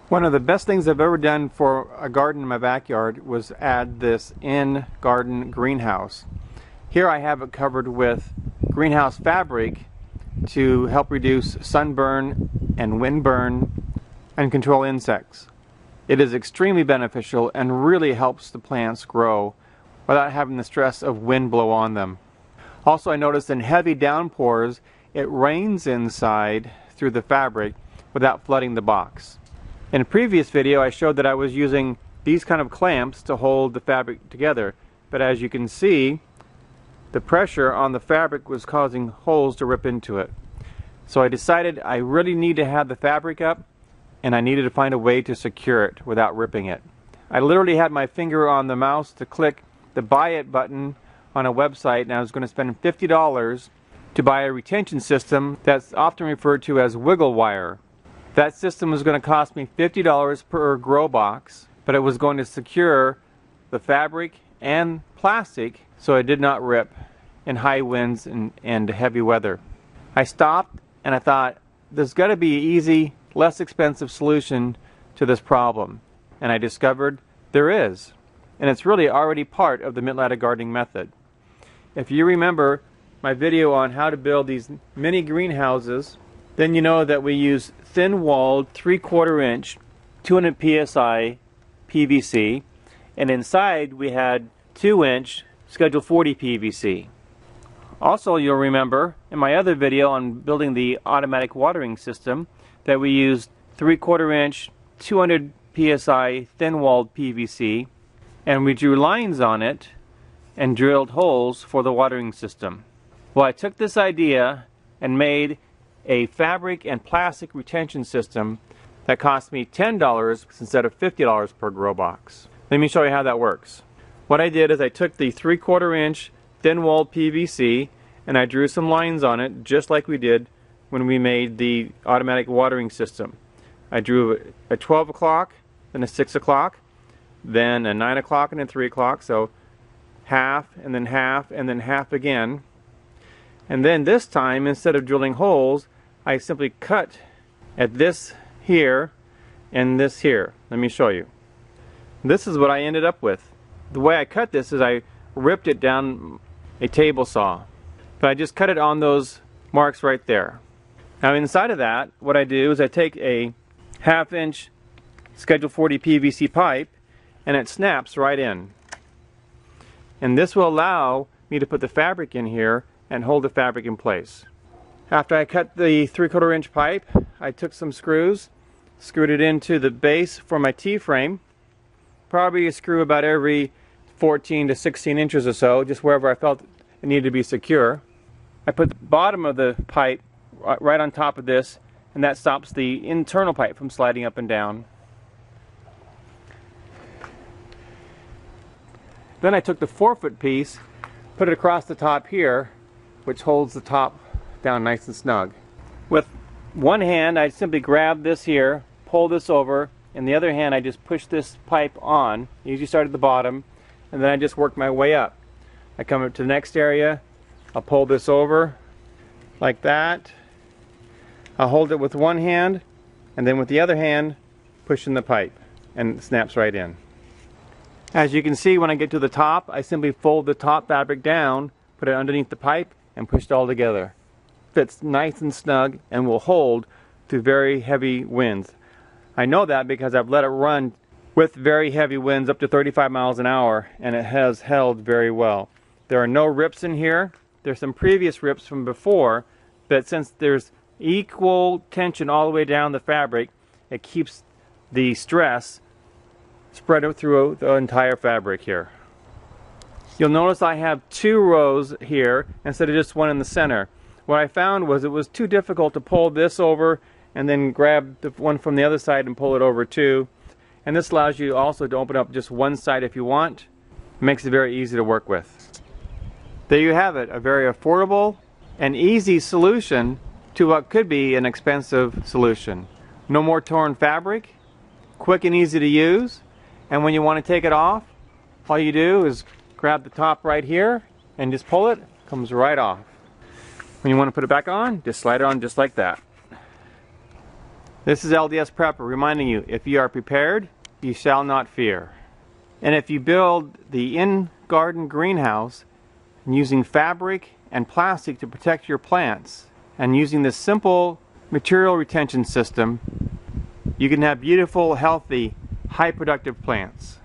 One of the best things I've ever done for a garden in my backyard was add this in-garden greenhouse. Here I have it covered with greenhouse fabric to help reduce sunburn and windburn and control insects. It is extremely beneficial and really helps the plants grow without having the stress of wind blow on them. Also, I noticed in heavy downpours it rains inside through the fabric without flooding the box. In a previous video I showed that I was using these kind of clamps to hold the fabric together, but as you can see the pressure on the fabric was causing holes to rip into it. So I decided I really need to have the fabric up and I needed to find a way to secure it without ripping it. I literally had my finger on the mouse to click the buy it button on a website, and I was going to spend $50 to buy a retention system that's often referred to as wiggle wire. That system was going to cost me $50 per grow box, but it was going to secure the fabric and plastic so it did not rip in high winds and heavy weather. I stopped and I thought, there's got to be an easy, less expensive solution to this problem. And I discovered there is. And it's really already part of the Mittleider gardening method. If you remember my video on how to build these mini greenhouses, then you know that we use thin-walled 3/4 inch 200 psi PVC, and inside we had 2-inch Schedule 40 PVC. Also, you'll remember in my other video on building the automatic watering system that we used 3/4 inch 200 psi thin-walled PVC, and we drew lines on it and drilled holes for the watering system. Well, I took this idea and made a fabric and plastic retention system that cost me $10 instead of $50 per grow box. Let me show you how that works. What I did is I took the 3/4 inch thin-walled PVC and I drew some lines on it just like we did when we made the automatic watering system. I drew a 12 o'clock, then a 6 o'clock, then a 9 o'clock and a 3 o'clock, so half and then half and then half again. And then this time, instead of drilling holes, I simply cut at this here and this here. Let me show you. This is what I ended up with. The way I cut this is I ripped it down a table saw, but I just cut it on those marks right there. Now inside of that, what I do is I take a 1/2 inch Schedule 40 PVC pipe and it snaps right in. And this will allow me to put the fabric in here and hold the fabric in place. After I cut the 3/4 inch pipe, I took some screws, screwed it into the base for my T-frame. Probably a screw about every 14 to 16 inches or so, just wherever I felt it needed to be secure. I put the bottom of the pipe right on top of this, and that stops the internal pipe from sliding up and down. Then I took the 4-foot piece, put it across the top here, which holds the top down nice and snug. With one hand I simply grab this here, pull this over, and the other hand I just push this pipe on. I usually start at the bottom, and then I just work my way up. I come up to the next area, I'll pull this over like that. I'll hold it with one hand, and then with the other hand push in the pipe, and it snaps right in. As you can see, when I get to the top, I simply fold the top fabric down, put it underneath the pipe, and push it all together. Fits nice and snug and will hold through very heavy winds. I know that because I've let it run with very heavy winds up to 35 miles an hour, and it has held very well. There are no rips in here. There's some previous rips from before, but since there's equal tension all the way down the fabric, it keeps the stress spread out through the entire fabric here. You'll notice I have 2 rows here instead of just one in the center. What I found was it was too difficult to pull this over and then grab the one from the other side and pull it over too. And this allows you also to open up just one side if you want. It makes it very easy to work with. There you have it, a very affordable and easy solution to what could be an expensive solution. No more torn fabric, quick and easy to use, and when you want to take it off, all you do is grab the top right here and just pull it, comes right off. When you want to put it back on, just slide it on just like that. This is LDS Prepper reminding you, if you are prepared, you shall not fear. And if you build the in-garden greenhouse using fabric and plastic to protect your plants, and using this simple material retention system, you can have beautiful, healthy, high productive plants.